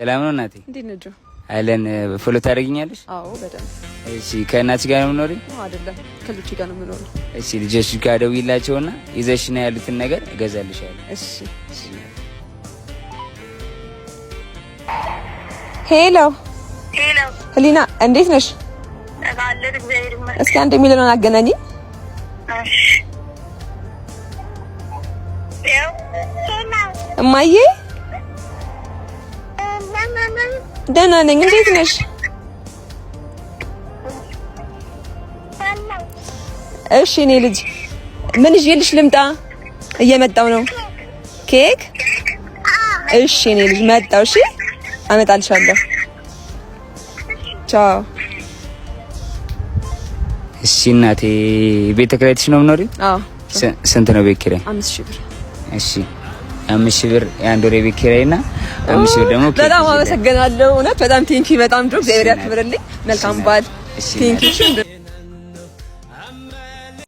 ሰላም ነው እናቴ? እንዴት ነህ ጆ? አለን። ፎሎ ታደርጊኛለሽ? አዎ በደንብ። እሺ ከእናትሽ ጋር ነው የምኖሪው? አዎ አይደለም፣ ከልጆቼ ጋር ነው የምኖረው። እሺ ልጆችሽ ጋር ደውይላቸውና ይዘሽ ነው ያሉትን ነገር እገዛልሻለሁ። እሺ። ሄሎ ህሊና እንዴት ነሽ? እስኪ አንድ የሚለውን አገናኝ። እማዬ ደህና ነኝ። እንዴት ነሽ? እሺ እኔ ልጅ ምን ይዤልሽ ልምጣ? እየመጣው ነው። ኬክ? እሺ እኔ ልጅ መጣው። እሺ አመጣልሻለሁ። ቻው። እሺ እናቴ ቤት ተከራይተሽ ነው የምኖሪው? አዎ። ስንት ነው ቤት ኪራይ? 5000 ብር። እሺ 5000 ብር የአንድ ወር ቤት ኪራይና 5000 ብር ደግሞ ኬክ። በጣም አመሰግናለሁ። እውነት በጣም ቴንኪ። በጣም ድሮ እግዚአብሔር ያክብርልኝ። መልካም በዓል። ቴንኪ።